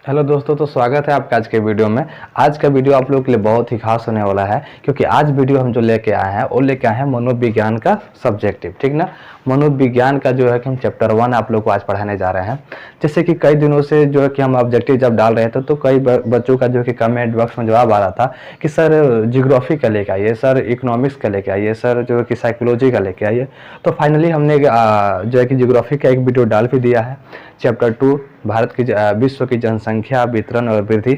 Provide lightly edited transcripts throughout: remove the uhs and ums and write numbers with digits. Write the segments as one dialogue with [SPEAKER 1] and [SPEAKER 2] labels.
[SPEAKER 1] Hello दोस्तों, तो स्वागत है आपका आज के वीडियो में। आज का वीडियो आप लोगों के लिए बहुत ही खास होने वाला है, क्योंकि आज वीडियो हम जो लेके आए हैं वो लेके आए हैं मनोविज्ञान का सब्जेक्टिव। ठीक ना, मनोविज्ञान का जो है कि हम चैप्टर 1 आप लोग को आज पढ़ाने जा रहे हैं। जैसे कि कई दिनों से जो है कि हम ऑब्जेक्टिव जब डाल रहे थे तो कई बच्चों का जो है कि कमेंट बॉक्स में जवाब आ रहा था कि सर जियोग्राफी का लेके आइए, सर इकोनॉमिक्स का लेके आइए, सर जो है कि साइकोलॉजी का लेके आइए। तो फाइनली हमने जो है कि जियोग्राफी का एक वीडियो डाल भी दिया है। चैप्टर 2 भारत की विश्व की जनसंख्या वितरण और वृद्धि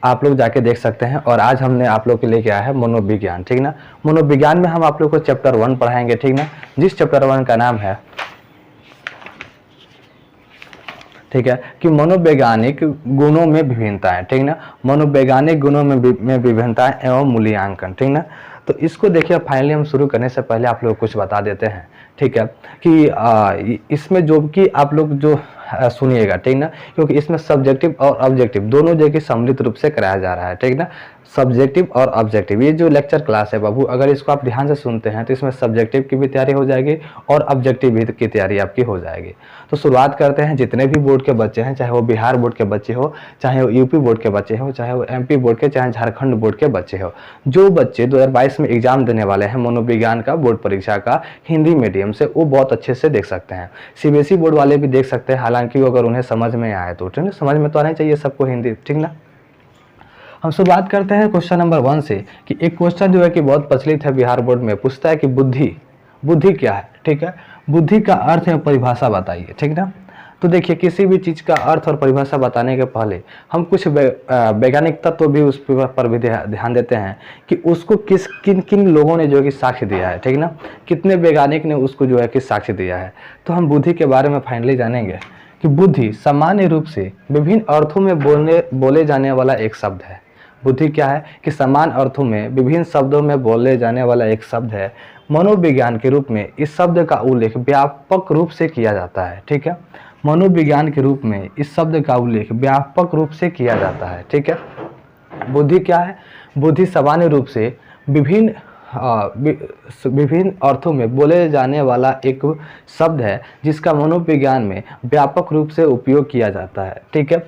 [SPEAKER 1] आप लोग जाके देख सकते हैं। और आज हमने आप लोग के लिए क्या है मनोविज्ञान। ठीक ना, मनोविज्ञान में हम आप लोग को चैप्टर 1 पढ़ाएंगे। ठीक ना, जिस चैप्टर 1 का नाम है, ठीक है, कि मनोवैज्ञानिक गुणों में विभिन्नताएं। ठीक ना, मनोवैज्ञानिक गुणों में विभिन्नताएं एवं मूल्यांकन। ठीक ना, तो इसको देखिए फाइनली हम शुरू करने से पहले आप लोग कुछ बता देते हैं। ठीक है, कि इसमें जो कि आप लोग जो सुनिएगा, ठीक ना, क्योंकि इसमें सब्जेक्टिव और ऑब्जेक्टिव दोनों जगह सम्मिलित रूप से कराया जा रहा है। ठीक ना, सब्जेक्टिव और ऑब्जेक्टिव ये जो लेक्चर क्लास है बाबू, अगर इसको आप ध्यान से सुनते हैं तो इसमें सब्जेक्टिव की भी तैयारी हो जाएगी और ऑब्जेक्टिव भी की तैयारी आपकी हो जाएगी। तो शुरुआत करते हैं। जितने भी बोर्ड के बच्चे हैं, चाहे वो बिहार बोर्ड के बच्चे हो, चाहे वो यूपी बोर्ड के बच्चे हो, चाहे वो एमपी बोर्ड के, चाहे झारखंड बोर्ड के बच्चे हो, जो बच्चे 2022 में एग्जाम देने वाले हैं मनोविज्ञान का बोर्ड परीक्षा का हिंदी मीडियम से, वो बहुत अच्छे से देख सकते हैं। सीबीएसई बोर्ड वाले भी देख सकते हैं, हालांकि अगर उन्हें समझ में आए तो। ठीक है, समझ में तो आना चाहिए सबको हिंदी। ठीक ना, हम शुरुआत करते हैं क्वेश्चन नंबर 1 से, कि एक क्वेश्चन जो है कि बहुत प्रचलित है बिहार बोर्ड में, पूछता है कि बुद्धि बुद्धि क्या है। ठीक है, बुद्धि का अर्थ एवं परिभाषा बताइए। ठीक ना, तो देखिए किसी भी चीज़ का अर्थ और परिभाषा बताने के पहले हम कुछ वैज्ञानिक तत्व भी उस पर भी ध्यान देते हैं कि उसको किन किन लोगों ने जो है कि साक्ष्य दिया है। ठीक ना, कितने वैज्ञानिक ने उसको जो है कि साक्ष्य दिया है। तो हम बुद्धि के बारे में फाइनली जानेंगे कि बुद्धि सामान्य रूप से विभिन्न अर्थों में बोले जाने वाला एक शब्द है। बुद्धि क्या है कि समान अर्थों में विभिन्न शब्दों में बोले जाने वाला एक शब्द है। मनोविज्ञान के रूप में इस शब्द का उल्लेख व्यापक रूप से किया जाता है। ठीक है, मनोविज्ञान के रूप में इस शब्द का उल्लेख व्यापक रूप से किया जाता है। ठीक है, बुद्धि क्या है? बुद्धि सामान्य रूप से विभिन्न विभिन्न अर्थों में बोले जाने वाला एक शब्द है जिसका मनोविज्ञान में व्यापक रूप से उपयोग किया जाता है। ठीक है,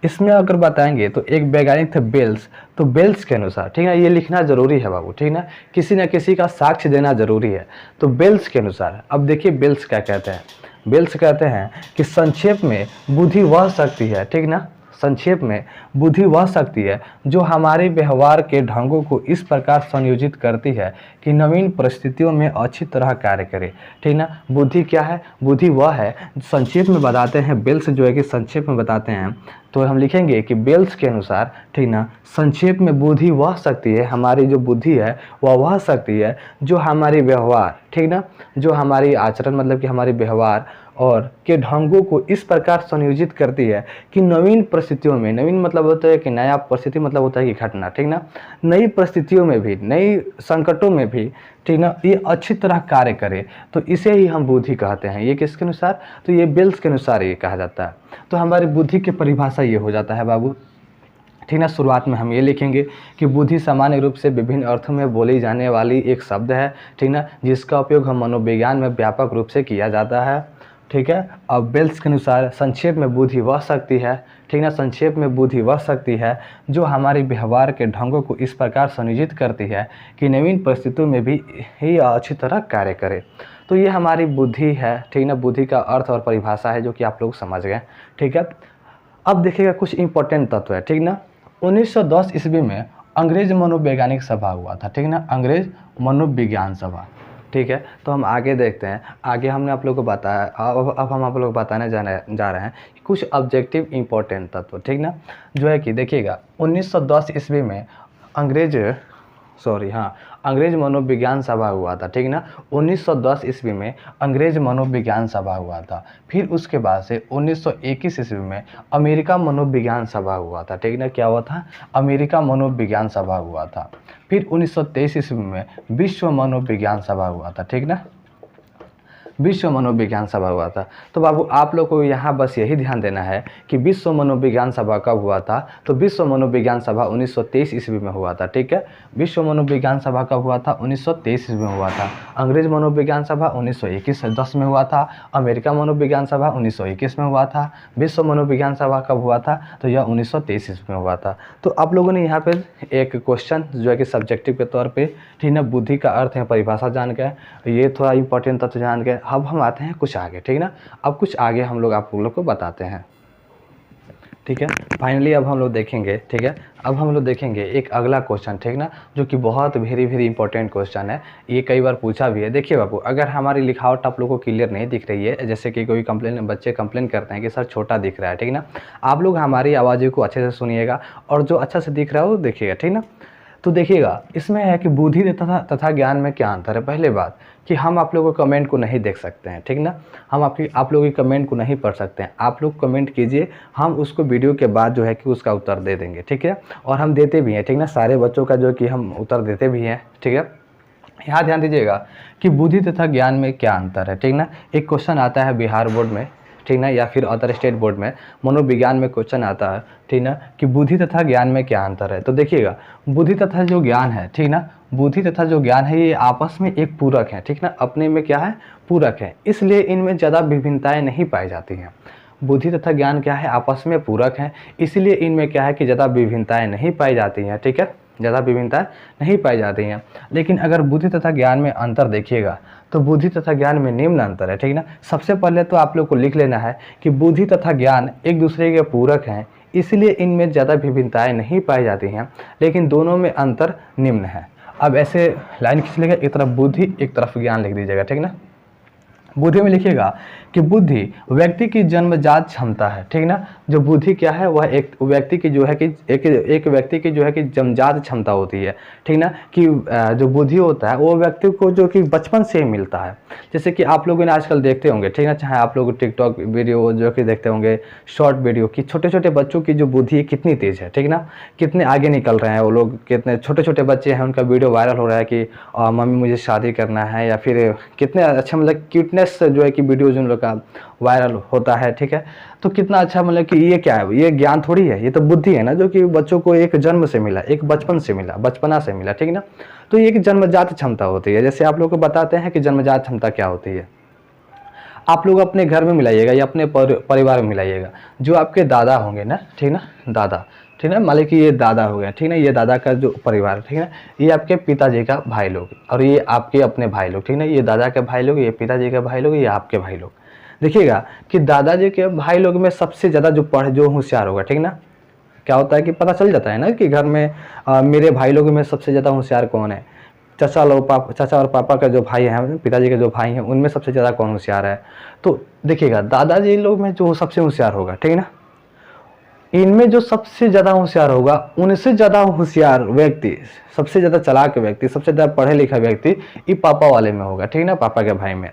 [SPEAKER 1] इसमें अगर बताएंगे तो एक वैज्ञानिक थे बेल्स। तो बेल्स के अनुसार, ठीक है, ये लिखना जरूरी है बाबू। ठीक ना, किसी न किसी का साक्ष्य देना जरूरी है। तो बेल्स के अनुसार अब देखिए बेल्स क्या कहते हैं। बेल्स कहते हैं कि संक्षेप में बुद्धि वह शक्ति है, ठीक ना, संक्षेप में बुद्धि वह शक्ति है जो हमारे व्यवहार के ढंगों को इस प्रकार संयोजित करती है कि नवीन परिस्थितियों में अच्छी तरह कार्य करे। ठीक ना, बुद्धि क्या है? बुद्धि वह है, संक्षेप में बताते हैं बेल्स जो है कि संक्षेप में बताते हैं। तो हम लिखेंगे कि बेल्स के अनुसार, ठीक ना, संक्षेप में बुद्धि वह शक्ति है, हमारी जो बुद्धि है वह शक्ति है जो हमारी व्यवहार, ठीक ना, जो हमारी आचरण मतलब कि हमारे व्यवहार और के ढंगों को इस प्रकार संयोजित करती है कि नवीन परिस्थितियों में, नवीन मतलब होता है कि नया, परिस्थिति मतलब होता है कि घटना, ठीक ना, नई परिस्थितियों में भी, नई संकटों में भी, ठीक ना, ये अच्छी तरह कार्य करे। तो इसे ही हम बुद्धि कहते हैं। ये किसके अनुसार? तो ये बेल्स के अनुसार ये कहा जाता है। तो हमारी बुद्धि की परिभाषा ये हो जाता है बाबू। ठीक ना, शुरुआत में हम ये लिखेंगे कि बुद्धि सामान्य रूप से विभिन्न अर्थों में बोली जाने वाली एक शब्द है, ठीक ना, जिसका उपयोग हम मनोविज्ञान में व्यापक रूप से किया जाता है। ठीक है, अब बेल्स के अनुसार संक्षेप में बुद्धि वह शक्ति है, ठीक ना, संक्षेप में बुद्धि वह शक्ति है जो हमारे व्यवहार के ढंगों को इस प्रकार संयोजित करती है कि नवीन परिस्थितियों में भी ही अच्छी तरह कार्य करे। तो ये हमारी बुद्धि है, ठीक ना, बुद्धि का अर्थ और परिभाषा है जो कि आप लोग समझ गए। ठीक है, अब देखिएगा कुछ इंपॉर्टेंट तत्व है। ठीक ना, 1910 ईस्वी में अंग्रेज मनोवैज्ञानिक सभा हुआ था, ठीक ना, अंग्रेज मनोविज्ञान सभा। ठीक है, तो हम आगे देखते हैं। आगे हमने आप लोगों को बताया, अब हम आप लोग को बताने जा रहे हैं कि कुछ ऑब्जेक्टिव इंपॉर्टेंट तत्व, ठीक ना, जो है कि देखिएगा 1910 ईस्वी में अंग्रेज मनोविज्ञान सभा हुआ था। ठीक ना, 1910 ईस्वी में अंग्रेज मनोविज्ञान सभा हुआ था। फिर उसके बाद से 1921 ईस्वी में अमेरिका मनोविज्ञान सभा हुआ था। ठीक ना, क्या हुआ था? अमेरिका मनोविज्ञान सभा हुआ था। फिर 1923 ईस्वी में विश्व मनोविज्ञान सभा हुआ था। ठीक ना, विश्व मनोविज्ञान सभा हुआ था। तो बाबू आप लोग को यहाँ बस यही ध्यान देना है कि विश्व मनोविज्ञान सभा कब हुआ था। तो विश्व मनोविज्ञान सभा 1923 ईस्वी में हुआ था। ठीक है, विश्व मनोविज्ञान सभा कब हुआ था? 1923 ईस्वी में हुआ था। अंग्रेज मनोविज्ञान सभा 1921 में हुआ था। अमेरिका मनोविज्ञान सभा 1921 में हुआ था। विश्व मनोविज्ञान सभा कब हुआ था? तो यह 1923 ईस्वी में हुआ था। तो आप लोगों ने यहाँ पे एक क्वेश्चन जो है कि सब्जेक्टिव के तौर पे, ठीक ना, बुद्धि का अर्थ है परिभाषा जान के, ये थोड़ा इंपॉर्टेंट तथ्य जान के अब हम आते हैं कुछ आगे। ठीक ना, अब कुछ आगे हम लोग आप लोग को बताते हैं। ठीक है, फाइनली अब हम लोग देखेंगे। ठीक है, अब हम लोग देखेंगे एक अगला क्वेश्चन, ठीक ना, जो कि बहुत वेरी इंपॉर्टेंट क्वेश्चन है। ये कई बार पूछा भी है। देखिए बाबू, अगर हमारी लिखावट आप लोगों को क्लियर नहीं दिख रही है, जैसे कि कोई बच्चे कंप्लेन करते हैं कि सर छोटा दिख रहा है, ठीक ना, आप लोग हमारी आवाज़ों को अच्छे से सुनिएगा और जो अच्छा से दिख रहा है वो देखिएगा। ठीक ना, तो देखिएगा इसमें है कि बुद्धि तथा ज्ञान में क्या अंतर है। पहले बात कि हम आप लोगों को कमेंट को नहीं देख सकते हैं, ठीक ना, हम आप लोगों की कमेंट को नहीं पढ़ सकते हैं। आप लोग कमेंट कीजिए, हम उसको वीडियो के बाद जो है कि उसका उत्तर दे देंगे। ठीक है, और हम देते भी हैं, ठीक ना, सारे बच्चों का जो कि हम उत्तर देते भी हैं। ठीक है, यहाँ ध्यान दीजिएगा कि बुद्धि तथा ज्ञान में क्या अंतर है। ठीक ना, एक क्वेश्चन आता है बिहार बोर्ड में, ठीक ना, या फिर अदर स्टेट बोर्ड में मनोविज्ञान में क्वेश्चन आता है, ठीक ना, कि बुद्धि तथा ज्ञान में क्या अंतर है। तो देखिएगा, बुद्धि तथा जो ज्ञान है, ठीक ना, बुद्धि तथा जो ज्ञान है ये आपस में एक पूरक है। ठीक ना, अपने में क्या है? पूरक है, इसलिए इनमें ज़्यादा विभिन्नताएं नहीं पाई जाती हैं। बुद्धि तथा ज्ञान क्या है? आपस में पूरक हैं, इसलिए इनमें क्या है कि ज़्यादा विभिन्नताएं नहीं पाई जाती हैं। ठीक है, ज़्यादा विभिन्नताएं नहीं पाई जाती हैं। लेकिन अगर बुद्धि तथा ज्ञान में अंतर देखिएगा तो बुद्धि तथा ज्ञान में निम्न अंतर है। ठीक ना, सबसे पहले तो आप लोग को लिख लेना है कि बुद्धि तथा ज्ञान एक दूसरे के पूरक हैं, इसलिए इनमें ज़्यादा विभिन्नताएं नहीं पाई जाती हैं, लेकिन दोनों में अंतर निम्न है। अब ऐसे लाइन खींच लेगा, एक तरफ बुद्धि एक तरफ ज्ञान लिख दीजिएगा। ठीक ना, बुद्धि में लिखिएगा कि बुद्धि व्यक्ति की जन्मजात क्षमता है। ठीक ना, जो बुद्धि क्या है वह एक व्यक्ति की जो है कि एक व्यक्ति की जो है कि जन्मजात क्षमता होती है। ठीक ना, कि जो बुद्धि होता है वो व्यक्ति को जो कि बचपन से ही मिलता है। जैसे कि आप लोगों ने आजकल देखते होंगे, ठीक ना, चाहे आप लोग टिकटॉक वीडियो जो कि देखते होंगे, शॉर्ट वीडियो की, छोटे छोटे बच्चों की जो बुद्धि है कितनी तेज़ है। ठीक ना, कितने आगे निकल रहे हैं वो लोग, कितने छोटे छोटे बच्चे हैं, उनका वीडियो वायरल हो रहा है कि मम्मी मुझे शादी करना है, या फिर कितने अच्छा मतलब क्यूटनेस जो है कि वीडियोज उन लोग का वायरल होता है। ठीक है, तो कितना अच्छा, मतलब कि ये क्या है? ये ज्ञान थोड़ी है, ये तो बुद्धि है ना, जो कि बच्चों को एक जन्म से मिला, एक बचपन से मिला, बचपना से मिला। ठीक ना, तो ये एक जन्मजात क्षमता होती है। जैसे आप लोग को बताते हैं कि जन्मजात क्षमता क्या होती है, आप लोग अपने घर में मिलाइएगा या अपने परिवार में मिलाइएगा। जो आपके दादा होंगे ना, ठीक ना, दादा, ठीक ना, मान लीजिए कि ये दादा हो गया, ठीक ना, ये दादा का जो परिवार, ठीक ना, ये आपके पिताजी का भाई लोग और ये आपके अपने भाई लोग। ठीक ना, ये दादा के भाई लोग, ये पिताजी के भाई लोग, ये आपके भाई लोग। देखिएगा कि दादाजी के भाई लोग में सबसे ज़्यादा जो होशियार होगा, ठीक ना, क्या होता है कि पता चल जाता है ना कि घर में मेरे भाई लोगों में सबसे ज़्यादा होशियार कौन है। चाचा और पापा का जो भाई हैं, पिताजी के जो भाई हैं, उनमें सबसे ज़्यादा कौन होशियार है। तो देखिएगा दादाजी लोग में जो सबसे होशियार होगा, ठीक है ना, इनमें जो सबसे ज़्यादा होशियार होगा, उनसे ज़्यादा होशियार व्यक्ति, सबसे ज़्यादा चालाक व्यक्ति, सबसे ज़्यादा पढ़े लिखा व्यक्ति ये पापा वाले में होगा। ठीक है ना, पापा के भाई में।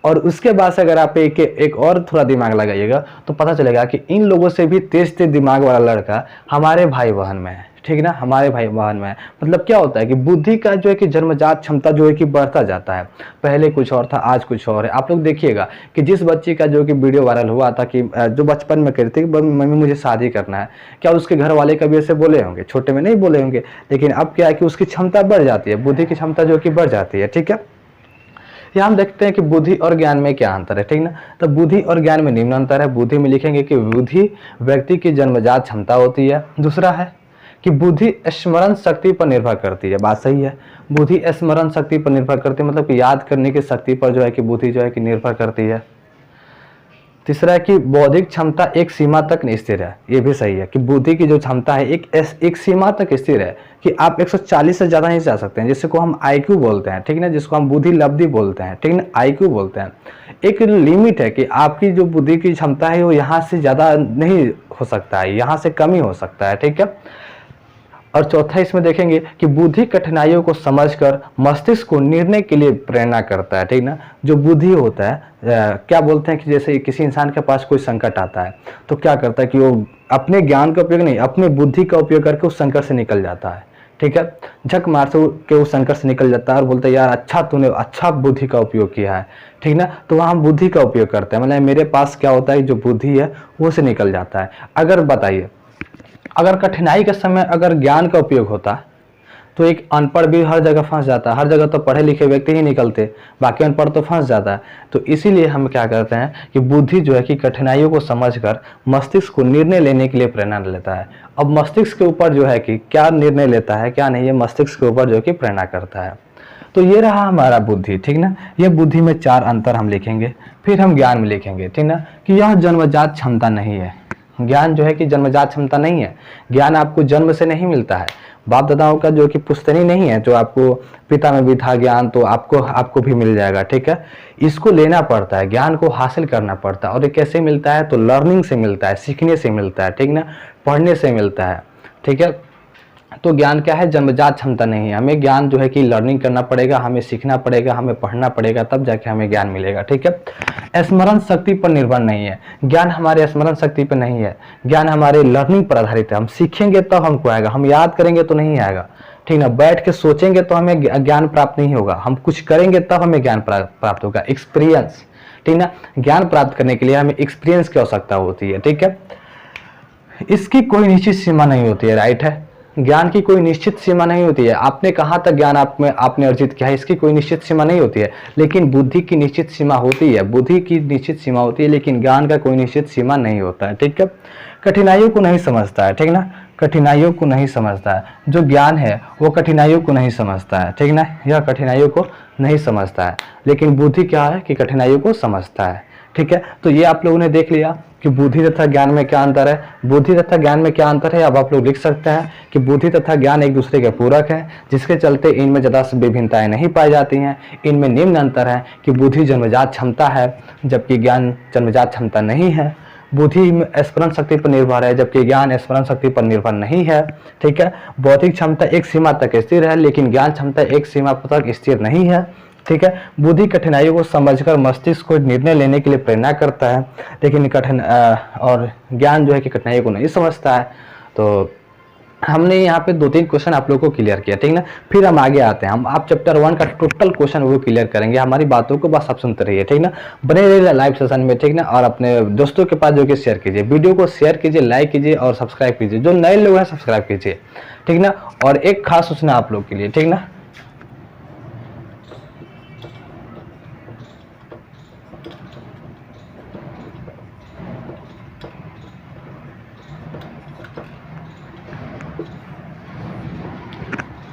[SPEAKER 1] और उसके बाद से अगर आप एक और थोड़ा दिमाग लगाइएगा तो पता चलेगा कि इन लोगों से भी तेज दिमाग वाला लड़का हमारे भाई बहन में है। ठीक ना, हमारे भाई बहन में है। मतलब क्या होता है कि बुद्धि का जो है कि जन्मजात क्षमता जो है कि बढ़ता जाता है। पहले कुछ और था, आज कुछ और है। आप लोग देखिएगा कि जिस बच्चे का जो कि वीडियो वायरल हुआ था कि जो बचपन में कहती थी मम्मी मुझे शादी करना है, क्या उसके घर वाले कभी ऐसे बोले होंगे? छोटे में नहीं बोले होंगे। लेकिन अब क्या है कि उसकी क्षमता बढ़ जाती है, बुद्धि की क्षमता जो कि बढ़ जाती है। ठीक है, यहाँ हम देखते हैं कि बुद्धि और ज्ञान में क्या अंतर है। ठीक ना, तो बुद्धि और ज्ञान में निम्न अंतर है। बुद्धि में लिखेंगे कि बुद्धि व्यक्ति की जन्मजात क्षमता होती है। दूसरा है कि बुद्धि स्मरण शक्ति पर निर्भर करती है। बात सही है, बुद्धि स्मरण शक्ति पर निर्भर करती है, मतलब कि याद करने की शक्ति पर जो है कि बुद्धि जो है कि निर्भर करती है। तीसरा है कि बौद्धिक क्षमता एक सीमा तक स्थिर है। ये भी सही है कि बुद्धि की जो क्षमता है एक सीमा तक स्थिर है, कि आप 140 से ज़्यादा नहीं जा सकते हैं, जिसको हम IQ बोलते हैं। ठीक है ना, जिसको हम बुद्धि लब्धि बोलते हैं। ठीक है ना, IQ बोलते हैं। एक लिमिट है कि आपकी जो बुद्धि की क्षमता है वो यहाँ से ज़्यादा नहीं हो सकता है, यहाँ से कम ही हो सकता है। ठीक है, और चौथा इसमें देखेंगे कि बुद्धि कठिनाइयों को समझकर मस्तिष्क को निर्णय के लिए प्रेरणा करता है। ठीक ना, जो बुद्धि होता है क्या बोलते हैं कि जैसे किसी इंसान के पास कोई संकट आता है तो क्या करता है कि वो अपने ज्ञान का उपयोग नहीं, अपने बुद्धि का उपयोग करके उस संकट से निकल जाता है। ठीक है। झक मार से के वो संकट से निकल जाता है और बोलता है यार अच्छा तूने अच्छा बुद्धि का उपयोग किया है, ठीक ना। तो वहाँ हम बुद्धि का उपयोग करते हैं, मतलब मेरे पास क्या होता है जो बुद्धि है वो से निकल जाता है। अगर बताइए, अगर कठिनाई के समय अगर ज्ञान का उपयोग होता तो एक अनपढ़ भी हर जगह फंस जाता है। हर जगह तो पढ़े लिखे व्यक्ति ही निकलते, बाकी अनपढ़ तो फंस जाता है। तो इसीलिए हम क्या करते हैं कि बुद्धि जो है कि कठिनाइयों को समझकर मस्तिष्क को निर्णय लेने के लिए प्रेरणा लेता है। अब मस्तिष्क के ऊपर जो है कि क्या निर्णय लेता है क्या नहीं, ये मस्तिष्क के ऊपर जो कि प्रेरणा करता है। तो ये रहा हमारा बुद्धि, ठीक ना। ये बुद्धि में 4 अंतर हम लिखेंगे, फिर हम ज्ञान में लिखेंगे, ठीक ना, कि यह जन्मजात क्षमता नहीं है। ज्ञान जो है कि जन्मजात क्षमता नहीं है। ज्ञान आपको जन्म से नहीं मिलता है, बाप दादाओं का जो कि पुश्तैनी नहीं है, जो आपको पिता में भी था ज्ञान तो आपको भी मिल जाएगा, ठीक है। इसको लेना पड़ता है, ज्ञान को हासिल करना पड़ता है। और ये कैसे मिलता है, तो लर्निंग से मिलता है, सीखने से मिलता है, ठीक ना, पढ़ने से मिलता है, ठीक है। तो ज्ञान क्या है, जन्मजात क्षमता नहीं है। हमें ज्ञान जो है कि लर्निंग करना पड़ेगा, हमें सीखना पड़ेगा, हमें पढ़ना पड़ेगा, तब जाके हमें ज्ञान मिलेगा, ठीक है। स्मरण शक्ति पर निर्भर नहीं है ज्ञान, हमारे स्मरण शक्ति पर नहीं है। ज्ञान हमारे लर्निंग पर आधारित है। हम सीखेंगे तब हमको आएगा, हम याद करेंगे तो नहीं आएगा, ठीक ना। बैठ के सोचेंगे तो हमें ज्ञान प्राप्त नहीं होगा, हम कुछ करेंगे तब हमें ज्ञान प्राप्त होगा। एक्सपीरियंस, ठीक ना। ज्ञान प्राप्त करने के लिए हमें एक्सपीरियंस की आवश्यकता होती है, ठीक है। इसकी कोई निश्चित सीमा नहीं होती है, राइट है। ज्ञान की कोई निश्चित सीमा नहीं होती है। आपने कहाँ तक ज्ञान आपने अर्जित किया है, इसकी कोई निश्चित सीमा नहीं होती है। लेकिन बुद्धि की निश्चित सीमा होती है, बुद्धि की निश्चित सीमा होती है, लेकिन ज्ञान का कोई निश्चित सीमा नहीं होता है, ठीक है। कठिनाइयों को नहीं समझता है, ठीक ना, कठिनाइयों को नहीं समझता है। जो ज्ञान है वो कठिनाइयों को नहीं समझता है, ठीक ना, यह कठिनाइयों को नहीं समझता है। लेकिन बुद्धि क्या है कि कठिनाइयों को समझता है, ठीक है। तो ये आप लोगों ने देख लिया कि बुद्धि तथा ज्ञान में क्या अंतर है। बुद्धि तथा ज्ञान में क्या अंतर है, अब आप लोग लिख सकते हैं कि बुद्धि तथा ज्ञान एक दूसरे के पूरक हैं, जिसके चलते इनमें ज़्यादा विभिन्नताएं नहीं पाई जाती हैं। इनमें निम्न अंतर है कि बुद्धि जन्मजात क्षमता है जबकि ज्ञान जन्मजात क्षमता नहीं है। बुद्धि स्मरण शक्ति पर निर्भर है जबकि ज्ञान स्मरण शक्ति पर निर्भर नहीं है, ठीक है। बौद्धिक क्षमता एक सीमा तक स्थिर है लेकिन ज्ञान क्षमता एक सीमा तक स्थिर नहीं है, ठीक है। बुद्धि कठिनाइयों को समझकर मस्तिष्क को निर्णय लेने के लिए प्रेरणा करता है, लेकिन और ज्ञान जो है कि कठिनाइयों को नहीं समझता है। तो हमने यहाँ पे 2-3 क्वेश्चन आप लोगों को क्लियर किया, ठीक ना। फिर हम आगे आते हैं, हम आप चैप्टर 1 का टोटल क्वेश्चन वो क्लियर करेंगे। हमारी बातों को बस आप सुनते रहिए, ठीक ना, बने रहिए लाइव सेशन में, ठीक ना। और अपने दोस्तों के पास जो कि शेयर कीजिए, वीडियो को शेयर कीजिए, लाइक कीजिए और सब्सक्राइब कीजिए। जो नए लोग हैं सब्सक्राइब कीजिए, ठीक ना। और एक खास सूचना आप लोग के लिए, ठीक ना,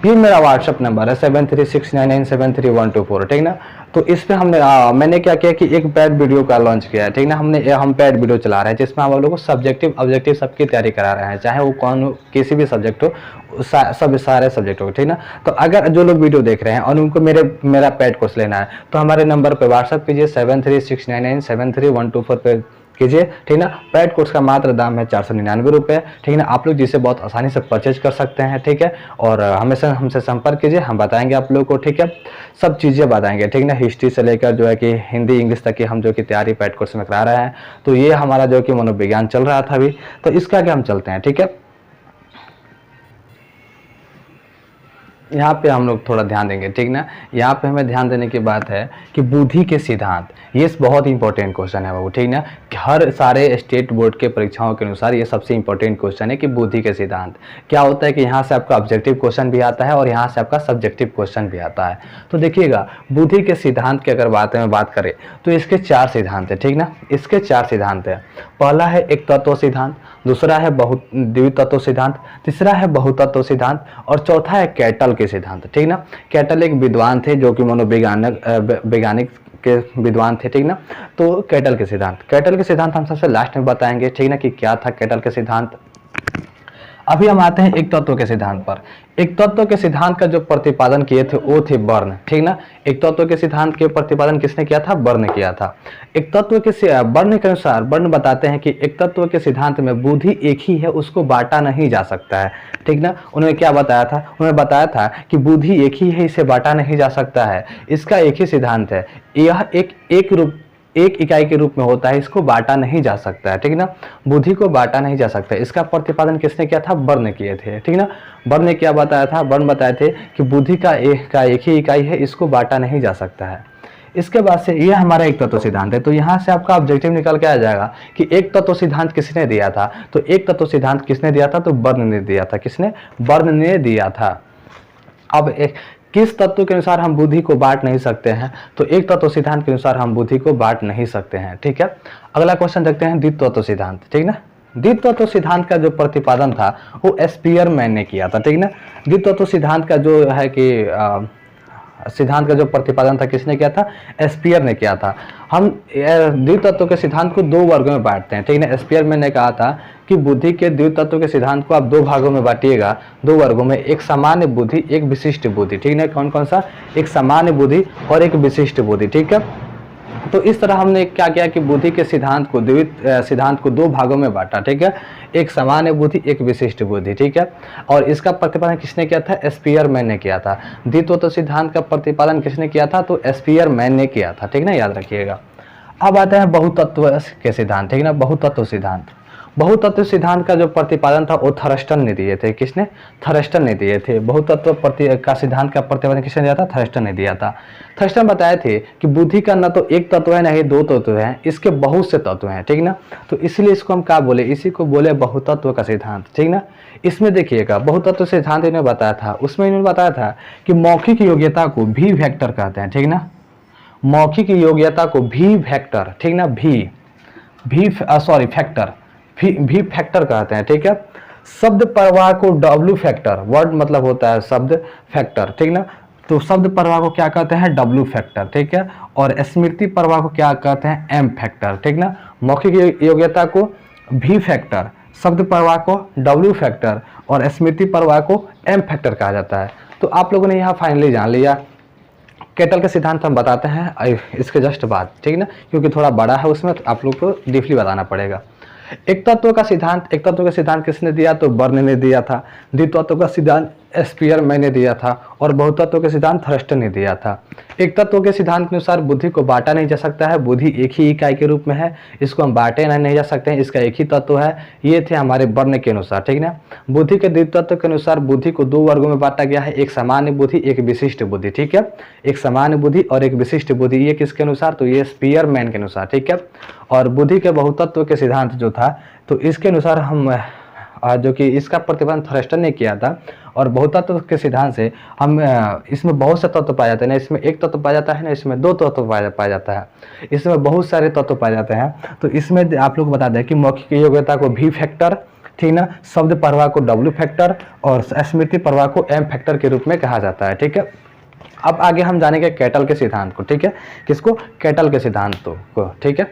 [SPEAKER 1] ये मेरा व्हाट्सअप नंबर है 7369973124, ठीक ना। तो इस पे मैंने क्या किया कि एक पैड वीडियो का लॉन्च किया है, ठीक ना। हम पैड वीडियो चला रहे हैं जिसमें हम लोगों को सब्जेक्टिव ऑब्जेक्टिव सबकी तैयारी करा रहे हैं, चाहे वो कौन हो, किसी भी सब्जेक्ट हो, सब सारे सब्जेक्ट हो, ठीक ना। तो अगर जो लोग वीडियो देख रहे हैं और उनको मेरा पैड कोर्स लेना है तो हमारे नंबर पर व्हाट्सअप कीजिए 7369973124 पे कीजिए, ठीक ना। पैड कोर्स का मात्र दाम है 499 रुपये, ठीक ना। आप लोग जिसे बहुत आसानी से परचेज कर सकते हैं, ठीक है। और हमेशा हमसे संपर्क कीजिए, हम बताएंगे आप लोग को, ठीक है, सब चीज़ें बताएंगे, ठीक ना। हिस्ट्री से लेकर जो है कि हिंदी इंग्लिश तक की हम जो कि तैयारी पैड कोर्स में करा रहे हैं। तो ये हमारा जो कि मनोविज्ञान चल रहा था अभी, तो इसका आगे हम चलते हैं, ठीक है। यहाँ पे हम लोग थोड़ा ध्यान देंगे, ठीक ना। यहाँ पे हमें ध्यान देने की बात है कि बुद्धि के सिद्धांत, ये बहुत इंपॉर्टेंट क्वेश्चन है बाबू, ठीक ना। हर सारे स्टेट बोर्ड के परीक्षाओं के अनुसार ये सबसे इंपॉर्टेंट क्वेश्चन है कि बुद्धि के सिद्धांत क्या होता है। कि यहाँ से आपका ऑब्जेक्टिव क्वेश्चन भी आता है और यहाँ से आपका सब्जेक्टिव क्वेश्चन भी आता है। तो देखिएगा, बुद्धि के सिद्धांत की अगर बात करें तो इसके 4 सिद्धांत है, ठीक ना। इसके 4 सिद्धांत है। पहला है एक तत्व सिद्धांत, दूसरा है द्वितत्व सिद्धांत, तीसरा है बहुतत्व सिद्धांत और चौथा है कैटल के सिद्धांत, ठीक ना। कैटल एक विद्वान थे जो कि वैज्ञानिक के विद्वान थे, ठीक ना। तो कैटल के सिद्धांत हम सबसे लास्ट में बताएंगे, ठीक ना, कि क्या था कैटल के सिद्धांत। अभी हम आते हैं एक तत्व के सिद्धांत पर। एक तत्व के सिद्धांत का जो प्रतिपादन किए थे वो थे बर्न, ठीक ना। एक तत्व के सिद्धांत के प्रतिपादन किसने किया था, बर्न किया था। एक तत्व के बर्न के अनुसार बर्न बताते हैं कि एक तत्व के सिद्धांत में बुद्धि एक ही है, उसको बांटा नहीं जा सकता है, ठीक ना। उन्होंने क्या बताया था, उन्होंने बताया था कि बुद्धि एक ही है, इसे बांटा नहीं जा सकता है, इसका एक ही सिद्धांत है। यह एक इकाई के रूप में होता है, इसको बांटा नहीं जा सकता है, ठीक ना। बुद्धि को बांटा नहीं जा सकता है। इसका प्रतिपादन किसने किया था? वर्ण किए थे, ठीक ना। वर्ण ने क्या बताया था? वर्ण बताए थे कि बुद्धि का एक ही इकाई है, इसको बांटा नहीं जा सकता है। इसके बाद से ये हमारा एक तत्व सिद्धांत है। तो यहाँ से आपका ऑब्जेक्टिव निकल के आ जाएगा कि एक तत्व सिद्धांत किसने दिया था? तो एक तत्व सिद्धांत किसने दिया था? तो वर्ण ने दिया था। किसने? वर्ण ने दिया था। अब एक किस तत्व के अनुसार हम बुद्धि को बांट नहीं सकते हैं? तो एक तत्व सिद्धांत के अनुसार हम बुद्धि को बांट नहीं सकते हैं, ठीक है। अगला क्वेश्चन देखते हैं द्वितीय तत्व सिद्धांत, ठीक ना। द्वितीय तत्व सिद्धांत का जो प्रतिपादन था वो स्पीयरमैन ने किया था, ठीक ना। द्वितीय तत्व सिद्धांत का जो है कि सिद्धांत का जो प्रतिपादन था किसने किया था? स्पीयर ने किया था। हम द्वितीय तत्व के सिद्धांत को दो वर्गों में बांटते हैं, ठीक है। स्पीयरमैन ने कहा था कि बुद्धि के द्वितीय तत्व के सिद्धांत को आप दो भागों में बांटिएगा, दो वर्गों में, एक सामान्य बुद्धि, एक विशिष्ट बुद्धि, ठीक है। कौन कौन सा? एक सामान्य बुद्धि और एक विशिष्ट बुद्धि, ठीक है। तो इस तरह हमने क्या किया कि बुद्धि के सिद्धांत को दो भागों में बांटा, ठीक है। एक सामान्य बुद्धि, एक विशिष्ट बुद्धि, ठीक है। और इसका प्रतिपादन किसने किया था? स्पीयरमैन ने किया था। द्वितीय तत्व सिद्धांत का प्रतिपादन किसने किया था? तो स्पीयरमैन ने किया था, ठीक ना, याद रखिएगा। अब आता है बहुतत्व के सिद्धांत, ठीक ना। बहुतत्व सिद्धांत, बहुतत्व सिद्धांत का जो प्रतिपादन था वो थर्स्टन ने दिए थे। किसने? थर्स्टन ने दिए थे। बहुतत्व का सिद्धांत का प्रतिपादन किसने दिया था? थर्स्टन ने दिया था। थर्स्टन बताए थे कि बुद्धि का न तो एक तत्व है न ही दो तत्व हैं, इसके बहुत से तत्व हैं, ठीक ना। तो इसलिए इसको हम क्या बोले? इसी को बोले बहुतत्व का सिद्धांत, ठीक ना। इसमें देखिएगा बहुतत्व सिद्धांत इन्होंने बताया था, उसमें इन्होंने बताया था कि मौखिक योग्यता को भी वेक्टर कहते हैं, ठीक ना। मौखिक योग्यता को भी वेक्टर, ठीक ना, फैक्टर, भी फैक्टर कहते हैं, ठीक है। शब्द प्रवाह को डब्ल्यू फैक्टर, वर्ड मतलब होता है शब्द फैक्टर, ठीक ना। तो शब्द प्रवाह को क्या कहते हैं? डब्ल्यू फैक्टर, ठीक है। और स्मृति प्रवाह को क्या कहते हैं? एम फैक्टर, ठीक ना। मौखिक योग्यता को भी फैक्टर, शब्द प्रवाह को डब्ल्यू फैक्टर और स्मृति प्रवाह को एम फैक्टर कहा जाता है। तो आप लोगों ने यहाँ फाइनली जान लिया। केटल के सिद्धांत हम बताते हैं इसके जस्ट बाद, ठीक ना, क्योंकि थोड़ा बड़ा है उसमें, तो आप लोग को डीपली बताना पड़ेगा। एक तत्व का सिद्धांत किसने दिया? तो वर्ण ने दिया था। द्वितीय तत्व का सिद्धांत स्पीयरमैन ने दिया था और बहुतत्व के सिद्धांत थर्स्टन ने दिया था। एक तत्व के सिद्धांत के अनुसार बुद्धि को बांटा नहीं जा सकता है, बुद्धि एक ही इकाई के रूप में है, इसको हम बांटे नहीं जा सकते हैं, इसका एक ही तत्व है। ये थे हमारे वर्ण के अनुसार, ठीक ना। बुद्धि के द्वितीय तत्व के अनुसार बुद्धि को दो वर्गों में बांटा गया है, एक सामान्य बुद्धि, एक विशिष्ट बुद्धि, ठीक है। एक सामान्य बुद्धि और एक विशिष्ट बुद्धि, ये किसके अनुसार? तो ये स्पीयरमैन के अनुसार, ठीक है। और बुद्धि के बहुतत्व के सिद्धांत जो था, तो इसके अनुसार हम जो कि इसका प्रतिपादन थर्स्टन ने किया था। और बहुतत्व के सिद्धांत से हम इसमें बहुत से तत्व पाए जाते हैं ना, इसमें एक तत्व पाया जाता है ना, इसमें दो तत्व पाया जाता है, इसमें बहुत सारे तत्व पाए जाते हैं। तो इसमें आप लोग बता दें कि मौखिक योग्यता को भी फैक्टर, ठीक ना, शब्द प्रवाह को डब्ल्यू फैक्टर और स्मृति प्रवाह को एम फैक्टर के रूप में कहा जाता है, ठीक है। अब आगे हम जानेंगे केटल के सिद्धांत को, ठीक है। किसको? केटल के सिद्धांत को, ठीक है।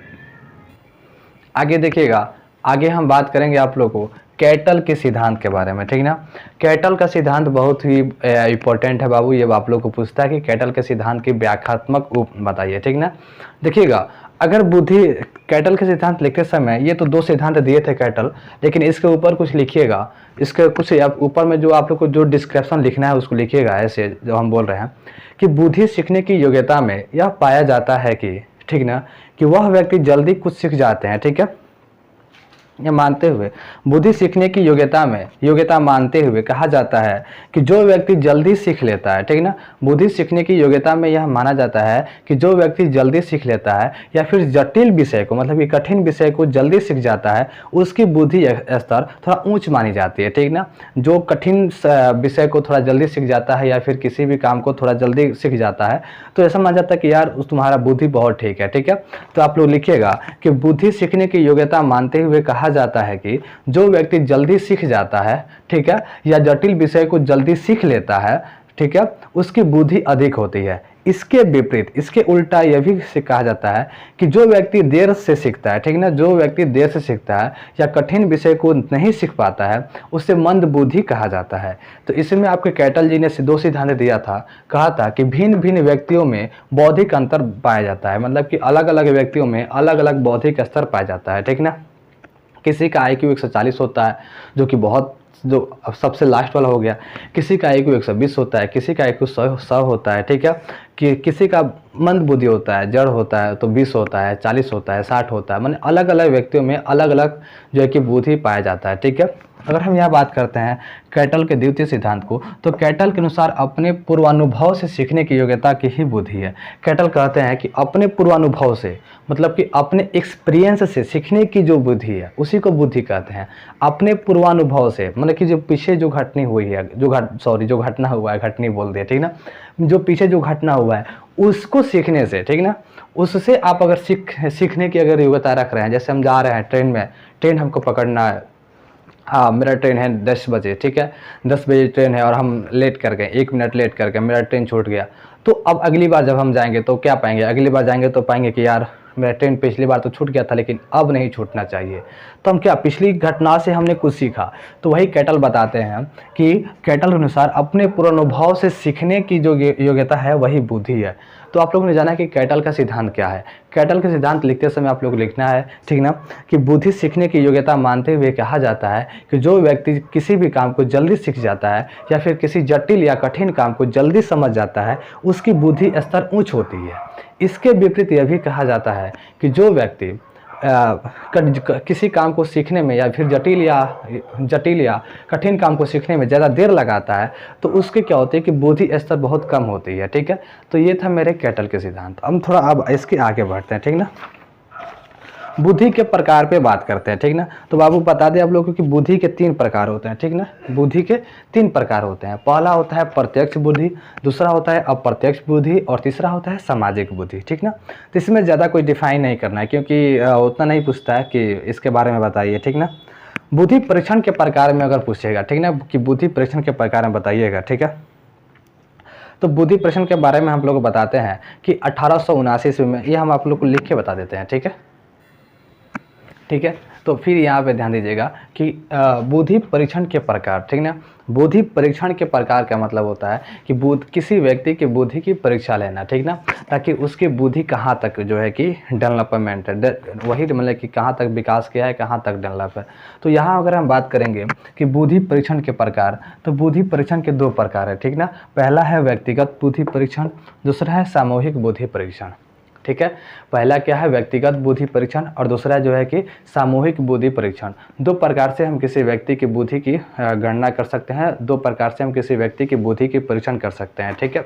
[SPEAKER 1] आगे देखिएगा, आगे हम बात करेंगे आप लोग को केटल के सिद्धांत के बारे में, ठीक ना। केटल का सिद्धांत बहुत ही इंपॉर्टेंट है बाबू, ये आप लोग को पूछता है कि केटल के सिद्धांत की व्याख्यात्मक रूप बताइए, ठीक ना। देखिएगा, अगर बुद्धि केटल के सिद्धांत लिखते समय, ये तो दो सिद्धांत दिए थे केटल, लेकिन इसके ऊपर कुछ लिखिएगा, इसके कुछ ऊपर में जो आप लोग को जो डिस्क्रिप्शन लिखना है उसको लिखिएगा ऐसे, जो हम बोल रहे हैं कि बुद्धि सीखने की योग्यता में यह पाया जाता है कि, ठीक ना, कि वह व्यक्ति जल्दी कुछ सीख जाते हैं, ठीक है। ये मानते हुए बुद्धि सीखने की योग्यता मानते हुए कहा जाता है कि जो व्यक्ति जल्दी सीख लेता है, ठीक ना। बुद्धि सीखने की योग्यता में यह माना जाता है कि जो व्यक्ति जल्दी सीख लेता है या फिर जटिल विषय को, मतलब कि कठिन विषय को जल्दी सीख जाता है, उसकी बुद्धि स्तर थोड़ा ऊंच मानी जाती है, ठीक ना। जो कठिन विषय को थोड़ा जल्दी सीख जाता है या फिर किसी भी काम को थोड़ा जल्दी सीख जाता है, तो ऐसा माना जाता है कि यार तुम्हारा बुद्धि बहुत ठीक है, ठीक है। तो आप लोग लिखिएगा कि बुद्धि सीखने की योग्यता मानते हुए कहा जाता है कि जो व्यक्ति जल्दी सीख जाता है, ठीक है, या जटिल विषय को जल्दी सीख लेता है, ठीक है, उसकी बुद्धि अधिक होती है। इसके विपरीत, इसके उल्टा यह भी कहा जाता है कि जो व्यक्ति देर से सीखता है, ठीक ना, जो व्यक्ति देर से सीखता है या कठिन विषय को नहीं सीख पाता है, उसे मंद बुद्धि कहा जाता है। तो इसमें आपके केटल जी ने दो सिद्धांत दिया था, कहा था कि भिन्न भिन्न व्यक्तियों में बौद्धिक अंतर पाया जाता है, मतलब कि अलग अलग व्यक्तियों में अलग अलग बौद्धिक स्तर पाया जाता है, ठीक ना। किसी का IQ 140 होता है, जो कि बहुत जो अब सबसे लास्ट वाला हो गया, किसी का IQ 120 होता है, किसी का IQ 100 होता है, ठीक है। कि किसी का मंद बुद्धि होता है, जड़ होता है तो 20 होता है, 40 होता है, 60 होता है, माने अलग अलग व्यक्तियों में अलग अलग जो है कि बुद्धि पाया जाता है, ठीक है। अगर हम यहाँ बात करते हैं कैटल के द्वितीय सिद्धांत को, तो कैटल के अनुसार अपने पूर्वानुभव से सीखने की योग्यता की ही बुद्धि है। कैटल कहते हैं कि अपने पूर्वानुभव से, मतलब कि अपने एक्सपीरियंस से सीखने की जो बुद्धि है उसी को बुद्धि कहते हैं। अपने पूर्वानुभव से मतलब कि जो पीछे जो घटनी हुई है, जो घटना हुआ है, घटनी बोल दिया, ठीक ना, जो पीछे जो घटना हुआ है उसको सीखने से, ठीक ना, उससे आप अगर सीखने की अगर योग्यता रख रहे हैं, जैसे हम जा रहे हैं ट्रेन में, ट्रेन हमको पकड़ना है, हाँ मेरा ट्रेन है 10 बजे, ठीक है, 10 बजे ट्रेन है और हम लेट कर गए, 1 मिनट लेट कर गए, मेरा ट्रेन छूट गया। तो अब अगली बार जब हम जाएंगे तो क्या पाएंगे, अगली बार जाएंगे तो पाएंगे कि यार मेरा ट्रेन पिछली बार तो छूट गया था लेकिन अब नहीं छूटना चाहिए। तो हम क्या, पिछली घटना से हमने कुछ सीखा। तो वही कैटल बताते हैं कि कैटल के अनुसार अपने पूर्वानुभव से सीखने की जो योग्यता है वही बुद्धि है। तो आप लोगों ने जाना कि कैटल का सिद्धांत क्या है। कैटल के सिद्धांत लिखते समय आप लोग लिखना है, ठीक ना, कि बुद्धि सीखने की योग्यता मानते हुए कहा जाता है कि जो व्यक्ति किसी भी काम को जल्दी सीख जाता है या फिर किसी जटिल या कठिन काम को जल्दी समझ जाता है उसकी बुद्धि स्तर उच्च होती है। इसके विपरीत यह भी कहा जाता है कि जो व्यक्ति किसी काम को सीखने में या फिर जटिल या कठिन काम को सीखने में ज़्यादा देर लगाता है तो उसके क्या होती है कि बुद्धि स्तर बहुत कम होती है, ठीक है। तो ये था मेरे कैटल के सिद्धांत। हम थोड़ा अब इसके आगे बढ़ते हैं, ठीक ना। बुद्धि के प्रकार पे बात करते हैं, ठीक ना। तो बाबू बता दें आप लोगों को कि बुद्धि के 3 प्रकार होते हैं, ठीक ना। बुद्धि के 3 प्रकार होते हैं। पहला होता है प्रत्यक्ष बुद्धि, दूसरा होता है अप्रत्यक्ष बुद्धि और तीसरा होता है सामाजिक बुद्धि, ठीक ना। तो इसमें ज़्यादा कोई डिफाइन नहीं करना है क्योंकि उतना नहीं पूछता है कि इसके बारे में बताइए, ठीक ना। बुद्धि परीक्षण के प्रकार में अगर पूछेगा, ठीक ना, कि बुद्धि परीक्षण के प्रकार में बताइएगा, ठीक है। तो बुद्धि परीक्षण के बारे में हम लोग बताते हैं कि 1879 ईस्वी में, ये हम आप लोग को लिख के बता देते हैं, ठीक है, ठीक है। तो फिर यहाँ पे ध्यान दीजिएगा कि बुद्धि परीक्षण के प्रकार, ठीक ना। बुद्धि परीक्षण के प्रकार का मतलब होता है कि किसी व्यक्ति की बुद्धि की परीक्षा लेना, ठीक ना, ताकि उसकी बुद्धि कहाँ तक जो है कि डेवलपमेंट है, वही मतलब कि कहाँ तक विकास किया है, कहाँ तक डेवलप है। तो यहाँ अगर हम बात करेंगे कि बुद्धि परीक्षण के प्रकार, तो बुद्धि परीक्षण के 2 प्रकार है, ठीक ना। पहला है व्यक्तिगत बुद्धि परीक्षण, दूसरा है सामूहिक बुद्धि परीक्षण, ठीक है। पहला क्या है, व्यक्तिगत बुद्धि परीक्षण, और दूसरा जो है कि सामूहिक बुद्धि परीक्षण। 2 प्रकार से हम किसी व्यक्ति की बुद्धि की गणना कर सकते हैं, 2 प्रकार से हम किसी व्यक्ति की बुद्धि की परीक्षण कर सकते हैं, ठीक है।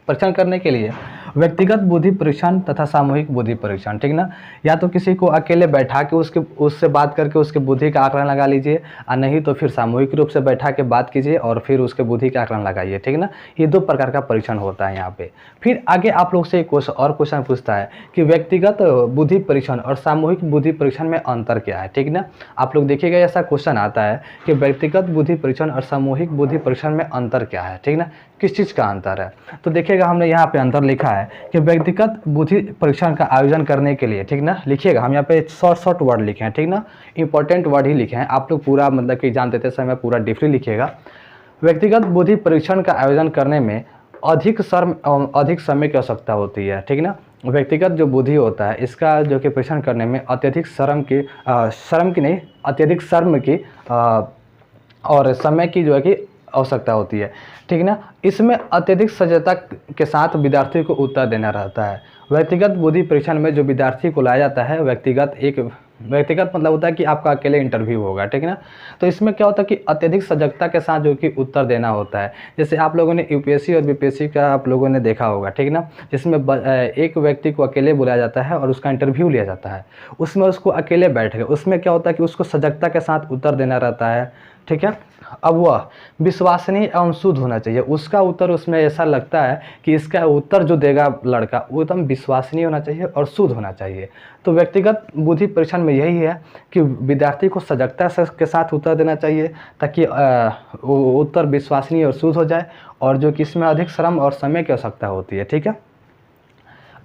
[SPEAKER 1] परीक्षण करने के लिए व्यक्तिगत बुद्धि परीक्षण तथा सामूहिक बुद्धि परीक्षण, ठीक ना। या तो किसी को अकेले बैठा के उससे बात करके उसके बुद्धि का आकलन लगा लीजिए, और नहीं तो फिर सामूहिक रूप से बैठा के बात कीजिए और फिर उसके बुद्धि का आकलन लगाइए, ठीक ना। ये 2 प्रकार का परीक्षण होता है यहाँ पे। फिर आगे आप लोग से एक क्वेश्चन पूछता है कि व्यक्तिगत बुद्धि परीक्षण और सामूहिक बुद्धि परीक्षण में अंतर क्या है, ठीक ना। आप लोग देखिएगा ऐसा क्वेश्चन आता है कि व्यक्तिगत बुद्धि परीक्षण और सामूहिक बुद्धि परीक्षण में अंतर क्या है, ठीक ना, किस चीज़ का अंतर है। तो देखिएगा हमने यहाँ पे अंतर लिखा है कि व्यक्तिगत बुद्धि परीक्षण का आयोजन करने के लिए, ठीक ना, लिखिएगा, हम यहाँ पे शॉर्ट वर्ड लिखे हैं, ठीक ना, इंपॉर्टेंट वर्ड ही लिखे हैं। आप लोग पूरा मतलब कि एग्जाम देते समय पूरा डीपली लिखिएगा। व्यक्तिगत बुद्धि परीक्षण का आयोजन करने में अधिक समय की आवश्यकता होती है, ठीक ना। व्यक्तिगत जो बुद्धि होता है इसका जो कि परीक्षण करने में अत्यधिक श्रम की और समय की जो है कि आवश्यकता होती है, ठीक ना। इसमें अत्यधिक सजगता के साथ विद्यार्थी को उत्तर देना रहता है। व्यक्तिगत बुद्धि परीक्षण में जो विद्यार्थी को लाया जाता है, व्यक्तिगत मतलब होता है कि आपका अकेले इंटरव्यू होगा, ठीक ना। तो इसमें क्या होता है कि अत्यधिक सजगता के साथ जो कि उत्तर देना होता है। जैसे आप लोगों ने यूपीएससी और बीपीएससी का आप लोगों ने देखा होगा, ठीक ना, जिसमें एक व्यक्ति को अकेले बुलाया जाता है और उसका इंटरव्यू लिया जाता है। उसमें उसको अकेले बैठ गए, उसमें क्या होता है कि उसको सजगता के साथ उत्तर देना रहता है, ठीक है। अब वह विश्वसनीय एवं शुद्ध होना चाहिए। उसका उत्तर उसमें ऐसा लगता है कि इसका उत्तर जो देगा लड़का वो एकदम विश्वसनीय होना चाहिए और शुद्ध होना चाहिए। तो व्यक्तिगत बुद्धि परीक्षण में यही है कि विद्यार्थी को सजगता के साथ उत्तर देना चाहिए ताकि उत्तर विश्वसनीय और शुद्ध हो जाए, और जो कि इसमें अधिक श्रम और समय की आवश्यकता होती है, ठीक है।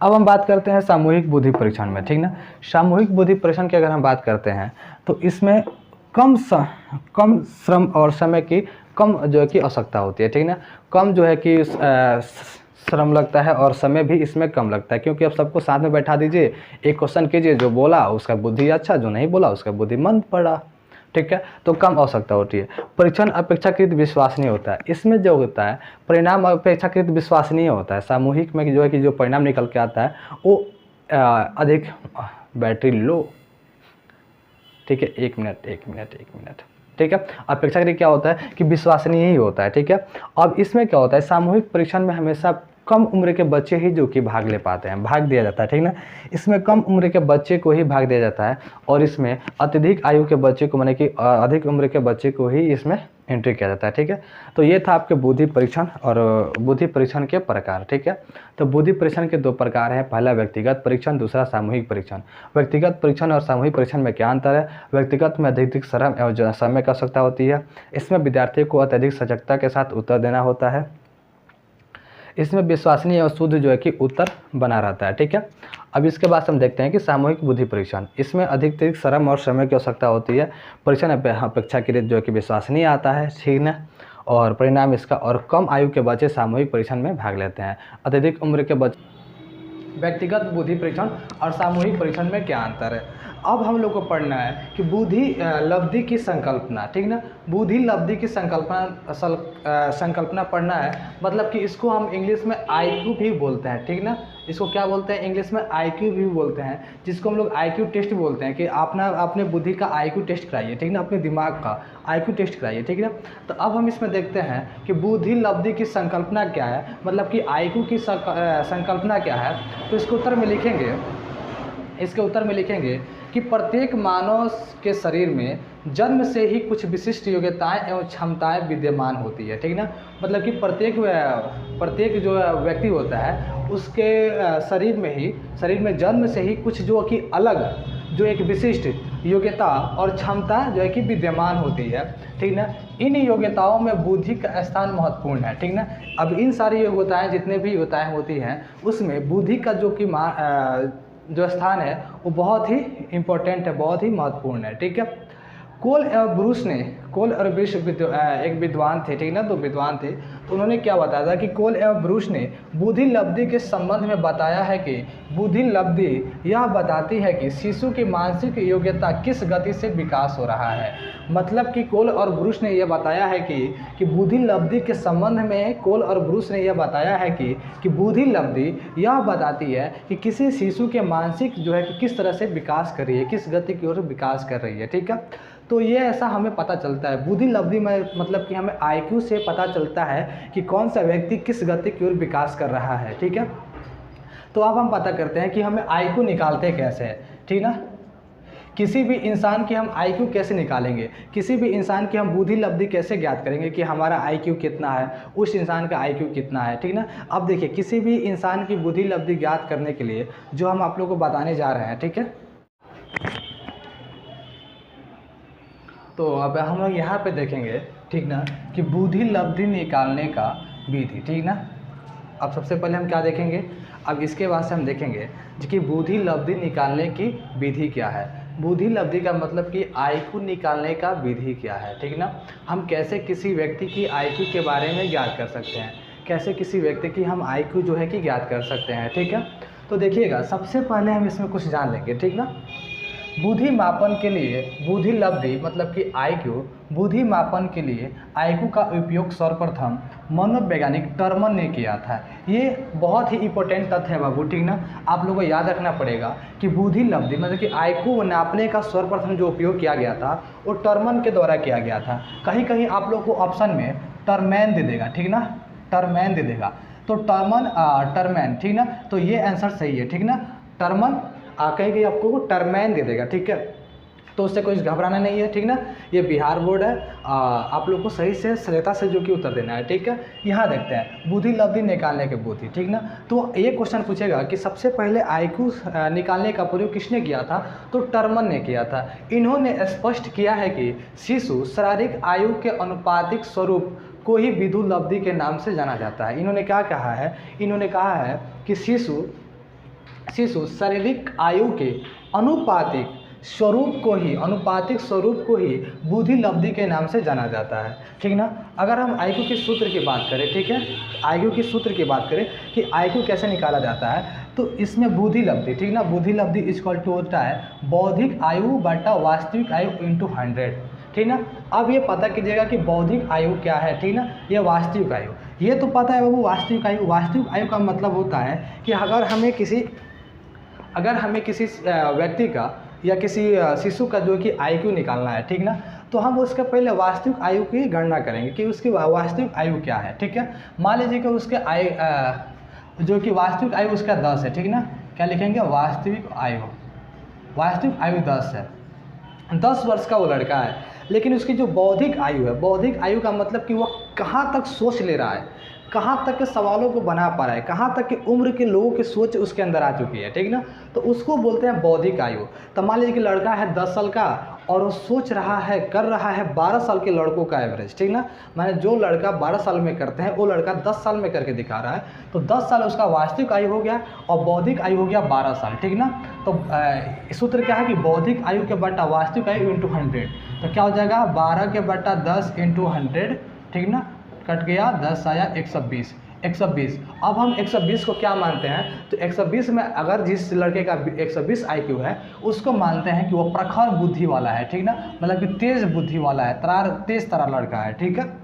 [SPEAKER 1] अब हम बात करते हैं सामूहिक बुद्धि परीक्षण में, ठीक ना। सामूहिक बुद्धि परीक्षण की अगर हम बात करते हैं तो इसमें कम श्रम और समय की कम जो है कि आवश्यकता होती है, ठीक ना। कम जो है कि श्रम लगता है और समय भी इसमें कम लगता है, क्योंकि अब सबको साथ में बैठा दीजिए, एक क्वेश्चन कीजिए, जो बोला उसका बुद्धि अच्छा, जो नहीं बोला उसका बुद्धि मंद पड़ा, ठीक है, तो कम आवश्यकता होती है। परीक्षण अपेक्षाकृत विश्वसनीय होता है, इसमें जो होता है परिणाम अपेक्षाकृत विश्वसनीय होता है। सामूहिक में जो है कि जो परिणाम निकल के आता है वो अधिक बैटरी लो, ठीक है, एक मिनट, ठीक है। अपेक्षाकृत क्या होता है कि विश्वसनीय ही होता है, ठीक है। अब इसमें क्या होता है, सामूहिक परीक्षण में हमेशा कम उम्र के बच्चे ही जो कि भाग ले पाते हैं, भाग दिया जाता है, ठीक ना। इसमें कम उम्र के बच्चे को ही भाग दिया जाता है और इसमें अत्यधिक आयु के बच्चे को, माने कि अधिक उम्र के बच्चे को ही इसमें एंट्री किया जाता है, ठीक है। तो ये था आपके बुद्धि परीक्षण और बुद्धि परीक्षण के प्रकार, ठीक है। तो बुद्धि परीक्षण के दो प्रकार हैं, पहला व्यक्तिगत परीक्षण, दूसरा सामूहिक परीक्षण। व्यक्तिगत परीक्षण और सामूहिक परीक्षण में क्या अंतर है? व्यक्तिगत में अधिक श्रम एवं समय की आवश्यकता होती है। इसमें विद्यार्थी को अत्यधिक सजगता के साथ उत्तर देना होता है। इसमें विश्वसनीय और शुद्ध जो है कि उत्तर बना रहता है, ठीक है। अब इसके बाद हम देखते हैं कि सामूहिक बुद्धि परीक्षण, इसमें अधिक श्रम और समय की आवश्यकता होती है। परीक्षण अपेक्षाकृत जो है कि विश्वसनीय आता है, ठीक है, और परिणाम इसका और कम आयु के बच्चे सामूहिक परीक्षण में भाग लेते हैं। अत्यधिक उम्र के बच्चे। व्यक्तिगत बुद्धि परीक्षण और सामूहिक परीक्षण में क्या अंतर है? अब हम लोग को पढ़ना है कि बुद्धि लब्धि की संकल्पना, ठीक ना। बुद्धि लब्धि की संकल्पना पढ़ना है, मतलब कि इसको हम इंग्लिश में आईक्यू भी बोलते हैं, ठीक ना। इसको क्या बोलते हैं? इंग्लिश में आईक्यू भी बोलते हैं, जिसको हम लोग आईक्यू टेस्ट बोलते हैं कि अपने बुद्धि का आईक्यू टेस्ट कराइए, ठीक ना, अपने दिमाग का आईक्यू टेस्ट कराइए, ठीक है। तो अब हम इसमें देखते हैं कि बुद्धि लब्धि की संकल्पना क्या है, मतलब कि आईक्यू की संकल्पना क्या है। तो इसके उत्तर में लिखेंगे कि प्रत्येक मानव के शरीर में जन्म से ही कुछ विशिष्ट योग्यताएं एवं क्षमताएं विद्यमान होती है, ठीक ना। मतलब कि प्रत्येक जो व्यक्ति होता है उसके शरीर में जन्म से ही कुछ जो कि अलग, जो एक विशिष्ट योग्यता और क्षमता जो है कि विद्यमान होती है, ठीक ना। इन योग्यताओं में बुद्धि का स्थान महत्वपूर्ण है, ठीक ना। अब इन सारी योग्यताएं, जितने भी योग्यताएं होती हैं, उसमें बुद्धि का जो स्थान है वो बहुत ही इम्पोर्टेंट है, बहुत ही महत्वपूर्ण है, ठीक है। कोल और ब्रूस एक विद्वान थे, ठीक ना, दो विद्वान थे। तो उन्होंने क्या बताया था कि कोल एवं ब्रूस ने बुद्धि लब्धि के संबंध में बताया है कि बुद्धि लब्धि यह बताती है कि शिशु की मानसिक योग्यता किस गति से विकास हो रहा है। मतलब कि कोल और ब्रूस ने यह बताया है कि बुद्धि लब्धि के संबंध में कोल और ब्रूस ने यह बताया है कि बुद्धि लब्धि यह बताती है कि किसी शिशु के मानसिक जो है कि किस तरह से विकास कर रही है, किस गति की ओर विकास कर रही है, ठीक है। तो ये ऐसा हमें पता चलता है बुद्धि लब्धि में, मतलब कि हमें आईक्यू से पता चलता है कि कौन सा व्यक्ति किस गति की ओर विकास कर रहा है, ठीक है। तो अब हम पता करते हैं कि हमें आईक्यू निकालते कैसे हैं, ठीक ना। किसी भी इंसान की हम आईक्यू कैसे निकालेंगे, किसी भी इंसान की हम बुद्धि लब्धि कैसे ज्ञात करेंगे कि हमारा आईक्यू कितना है, उस इंसान का आईक्यू कितना है, ठीक ना। अब देखिए, किसी भी इंसान की बुद्धि लब्धि ज्ञात करने के लिए जो हम आप लोग को बताने जा रहे हैं, ठीक है। तो अब हम लोग यहाँ पे देखेंगे, ठीक ना, कि बुद्धि लब्धि निकालने का विधि, ठीक ना। अब सबसे पहले हम क्या देखेंगे, अब इसके बाद से हम देखेंगे कि बुद्धि लब्धि निकालने की विधि क्या है। बुद्धि लब्धि का मतलब कि आईक्यू निकालने का विधि क्या है, ठीक ना। हम कैसे किसी व्यक्ति की आईक्यू के बारे में ज्ञात कर सकते हैं, कैसे किसी व्यक्ति की हम आईक्यू जो है कि ज्ञात कर सकते हैं, ठीक है। तो देखिएगा, सबसे पहले हम इसमें कुछ जान लेंगे, ठीक ना। बुद्धि मापन के लिए बुद्धि लब्धि मतलब कि आईक्यू, बुद्धि मापन के लिए आईक्यू का उपयोग सर्वप्रथम मनोवैज्ञानिक टर्मन ने किया था। ये बहुत ही इंपॉर्टेंट तथ्य है बाबू, ठीक ना। आप लोगों को याद रखना पड़ेगा कि बुद्धि लब्धि मतलब कि आईक्यू नापने का सर्वप्रथम जो उपयोग किया गया था वो टर्मन के द्वारा किया गया था। कहीं कहीं आप लोग को ऑप्शन में टर्मैन दे देगा, ठीक ना, टर्मैन दे देगा। तो टर्मैन, ठीक ना, तो ये आंसर सही है, ठीक ना। टर्मन कहीं आपको टर्मैन दे देगा, ठीक है। तो उससे कोई घबराना नहीं है, ठीक ना। ये बिहार बोर्ड है, आप लोग को सही से सरलता से जो कि उत्तर देना है, ठीक है। यहाँ देखते हैं बुद्धि लब्धि निकालने के बुद्धि, ठीक ना। तो ये क्वेश्चन पूछेगा कि सबसे पहले आईक्यू निकालने का प्रयोग किसने किया था, तो टर्मन ने किया था। इन्होंने स्पष्ट किया है कि शिशु शारीरिक आयु के अनुपातिक स्वरूप को ही विधु लब्धि के नाम से जाना जाता है। इन्होंने क्या कहा है, इन्होंने कहा है कि शिशु शारीरिक आयु के अनुपातिक स्वरूप को ही बुद्धि लब्धि के नाम से जाना जाता है, ठीक ना। अगर हम आईक्यू के सूत्र की बात करें, ठीक है, आईक्यू के सूत्र की बात करें कि आईक्यू कैसे निकाला जाता है, तो इसमें बुद्धि लब्धि, ठीक ना, बुद्धि लब्धि इक्वल टू होता है बौद्धिक आयु बटा वास्तविक आयु इंटू 100, ठीक ना। अब ये पता कीजिएगा कि बौद्धिक आयु क्या है, ठीक ना। ये वास्तविक आयु, ये तो पता है बाबू वास्तविक आयु। वास्तविक आयु का मतलब होता है कि अगर हमें किसी व्यक्ति का या किसी शिशु का जो कि आईक्यू निकालना है, ठीक ना, तो हम उसके पहले वास्तविक आयु की गणना करेंगे कि उसकी वास्तविक आयु क्या है, ठीक है। मान लीजिए कि उसके जो कि वास्तविक आयु उसका 10 है, ठीक ना। क्या लिखेंगे, वास्तविक आयु 10 है, 10 वर्ष का वो लड़का है। लेकिन उसकी जो बौद्धिक आयु है, बौद्धिक आयु का मतलब कि वह कहाँ तक सोच ले रहा है, कहाँ तक के सवालों को बना पा रहा है, कहाँ तक की उम्र के लोगों की सोच उसके अंदर आ चुकी है, ठीक ना। तो उसको बोलते हैं बौद्धिक आयु। तो मान लीजिए कि लड़का है 10 साल का और वो सोच रहा है, कर रहा है 12 साल के लड़कों का एवरेज, ठीक ना। माने जो लड़का 12 साल में करते हैं वो लड़का 10 साल में करके दिखा रहा है, तो 10 साल उसका वास्तविक आयु हो गया और बौद्धिक आयु हो गया 12 साल, ठीक ना। तो सूत्र क्या है कि बौद्धिक आयु के बटा वास्तविक आयु इंटू 100, तो क्या हो जाएगा 12 के बटा 10 इंटू 100, ठीक ना। कट गया 10 आया 120। अब हम 120 को क्या मानते हैं, तो 120 में अगर जिस लड़के का 120 आईक्यू है उसको मानते हैं कि वो प्रखर बुद्धि वाला है, ठीक ना। मतलब कि तेज बुद्धि वाला है, तेज तरह लड़का है, ठीक है।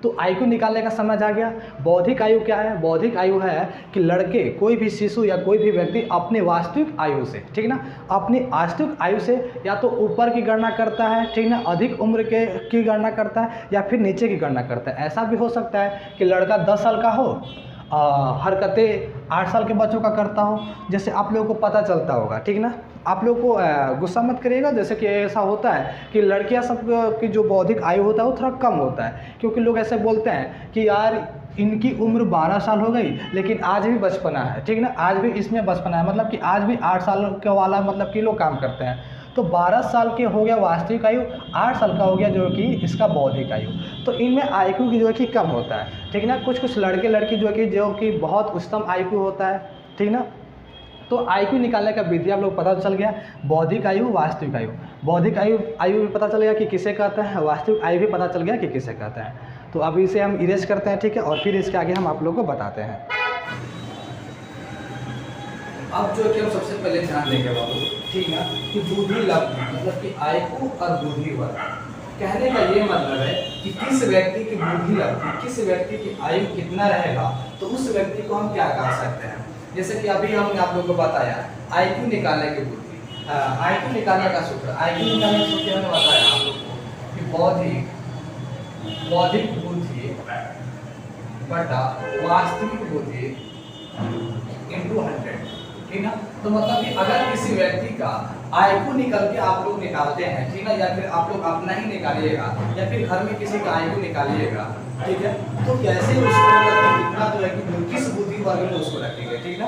[SPEAKER 1] तो आईक्यू निकालने का समझ आ गया। बौद्धिक आयु क्या है, बौद्धिक आयु है कि लड़के, कोई भी शिशु या कोई भी व्यक्ति अपने वास्तविक आयु से, ठीक ना, अपनी वास्तविक आयु से या तो ऊपर की गणना करता है, ठीक ना, अधिक उम्र की गणना करता है, या फिर नीचे की गणना करता है। ऐसा भी हो सकता है कि लड़का 10 साल का हो, हरकतें 8 साल के बच्चों का करता हो, जैसे आप लोगों को पता चलता होगा, ठीक ना। आप लोग को गुस्सा मत करिएगा, जैसे कि ऐसा होता है कि लड़कियां सब की जो बौद्धिक आयु होता है वो थोड़ा कम होता है, क्योंकि लोग ऐसे बोलते हैं कि यार इनकी उम्र 12 साल हो गई लेकिन आज भी बचपना है, ठीक ना, आज भी इसमें बचपना है, मतलब कि आज भी 8 साल के वाला मतलब कि लोग काम करते हैं। तो 12 साल के हो गया वास्तविक आयु, 8 साल का हो गया जो कि इसका बौद्धिक आयु। तो इनमें आईक्यू की जो है कि कम होता है, ठीक ना। कुछ लड़के लड़की जो कि बहुत उच्चतम आईक्यू होता है, ठीक ना। तो आईक्यू निकालने का विधि आप लोग पता चल गया, बौद्धिक आयु, वास्तविक आयु। बौद्धिक आयु भी पता चल गया कि किसे कहते हैं, वास्तविक आयु भी पता चल गया कि किसे कहते हैं। तो अब इसे हम इरेज करते हैं, ठीक है, और फिर इसके आगे हम आप लोग को बताते हैं। अब जो कि हम सबसे पहले ध्यान देंगे बाबू, ठीक है, कि बुद्धि लब्धि मतलब कि आईक्यू और बुद्धि वर्ग। कहने का ये मतलब है कि किस व्यक्ति की बुद्धि लब्धि, किस व्यक्ति की आयु कितना रहेगा, तो उस व्यक्ति को हम क्या कह सकते हैं। जैसे कि अभी हमने आप लोगों को बताया आईक्यू निकालने की बुद्धि, आईक्यू निकालने का सूत्र, आईक्यू निकालने का सूत्र हमने बताया आप लोग को कि बौद्धिक बुद्धि बटा वास्तविक बुद्धि इंटू 100, ठीक ना। तो मतलब कि अगर किसी व्यक्ति का आईक्यू निकल के आप लोग निकालते हैं, ठीक ना, या फिर आप लोग अपना ही निकालिएगा या फिर घर में किसी का आईक्यू निकालिएगा, ठीक है, तो कैसे उसको कितना जो है कि किस बुद्धि वर्ग में उसको रखेंगे, ठीक ना,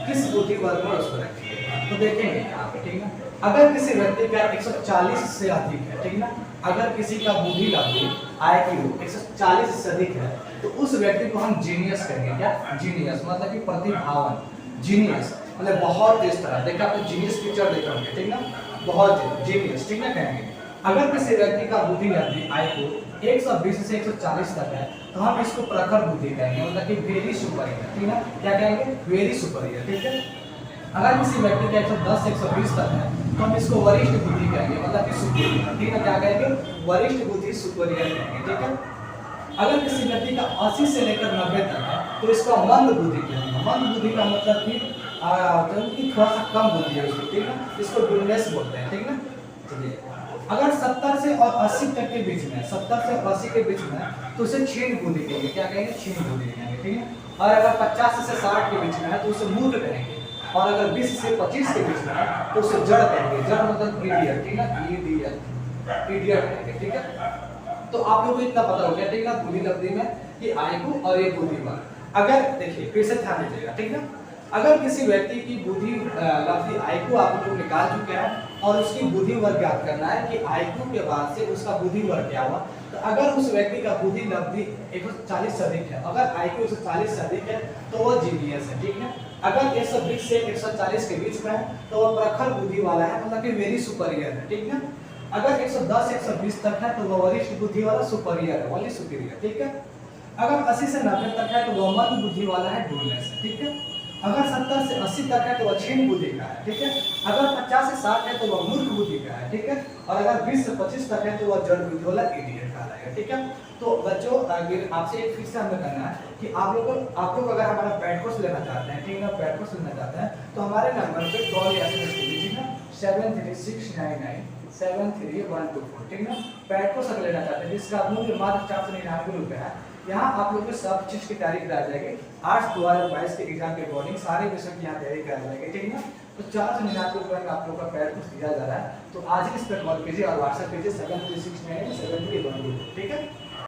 [SPEAKER 1] किस बुद्धि वर्ग में उसको रखेंगे। तो देखेंगे यहाँ पे, ठीक ना, अगर किसी व्यक्ति का 140 से अधिक है, ठीक ना, अगर किसी का बुद्धि लब्धि आईक्यू 140 से अधिक है तो उस व्यक्ति को हम जीनियस कहेंगे। क्या जीनियस मतलब कि प्रतिभावान, जीनियस मतलब बहुत तेज तरह, देखा आपने जीनियस पिक्चर देखा होंगे, ठीक ना, बहुत जीनियस, ठीक ना कहेंगे। अगर किसी व्यक्ति का बुद्धि लब्धि आईक्यू 120 से 140 तक है तो हम इसको प्रखर बुद्धि कहेंगे, मतलब कि वेरी सुपरियर, ठीक ना, क्या कहेंगे, वेरी सुपरियर, ठीक है। अगर किसी व्यक्ति का 110 से 120 तक है तो हम इसको वरिष्ठ बुद्धि कहेंगे, मतलब कि सुपरियर, ठीक है, क्या कहेंगे, वरिष्ठ बुद्धि सुपरियर कहेंगे, ठीक है। अगर किसी व्यक्ति का 80 से लेकर 90 तक है तो इसका मंद बुद्धि कहेंगे। मंद बुद्धि का मतलब कि थोड़ा सा कम बुद्धि है उसकी, ठीक है, इसको डुलनेस बोलते हैं, ठीक ना। चलिए, अगर 70 से और 80 तक के बीच में, 70 से 80 के बीच में तो उसे क्षीण बुद्धि कहेंगे, क्या कहेंगे, क्षीण बुद्धि कहेंगे, ठीक है। और अगर 50 से 60 के बीच में है तो उसे मूर्ख कहेंगे, और अगर 20 से 25 के बीच में है तो उसे जड़ कहेंगे, जड़ मतलब इडियट, ठीक है, इडियट कहेंगे, ठीक है। तो आप लोगों को इतना पता हो गया, ठीक है, बुद्धि लब्धि में ये आईक्यू और ये बुद्धि वर्ग। अगर देखिए फिर से ध्यान दीजिएगा, ठीक है, अगर किसी व्यक्ति की बुद्धि लब्धि आईक्यू आप लोग निकाल चुके हैं और उसकी बुद्धि वर्ग याद करना है कि आईक्यू के बाद से उसका बुद्धि वर्ग क्या हुआ, तो अगर उस व्यक्ति का बुद्धि लब्धि 140 से अधिक है, अगर आईक्यू 140 से अधिक है तो वह जीनियस है, ठीक है। अगर 120 से 140 के बीच में है तो वह प्रखर बुद्धि वाला है, मतलब कि वेरी सुपरियर है, ठीक है। अगर 110 120 तक है तो वह वरिष्ठ बुद्धि वाला सुपरियर है, वाली सुपीरियर, ठीक है। अगर 80 से 90 तक है तो वह मध्य बुद्धि वाला है, डुलनेस है, ठीक है।
[SPEAKER 2] अगर 70 से 80 तक है तो वह क्षीण बुद्धि का है, ठीक है। अगर 50 से 60 है तो वह मूर्ख बुद्धि का है, ठीक है। और अगर 20 से 25 तक है तो वह जड़ बुद्धि वाला इडियट कहलाएगा, ठीक है। तो बच्चों आपसे एक फिर से हमें करना है कि आप लोग अगर हमारा बैड कोर्स लेना चाहते हैं, ठीक है, बैड कोर्स लेना चाहते हैं तो हमारे नंबर पे कॉल या मैसेज कीजिए, ठीक है, 7369973124, ठीक है। बैड कोर्स अगर लेना चाहते हैं जिसका मूल्य मात्र 499 रुपये है। यहाँ आप लोगों को सब चीज की तैयारी कराई जाएगी। 8/2022 के एग्जाम के अकॉर्डिंग सारे विषय की यहाँ तैयारी कराई जाएगी, ठीक है ना। तो 499 रुपये में आप लोग का पैर कुछ दिया जा रहा है। तो आज ही इस पर कॉल कीजिए और व्हाट्सएप कीजिए 73697312, ठीक है।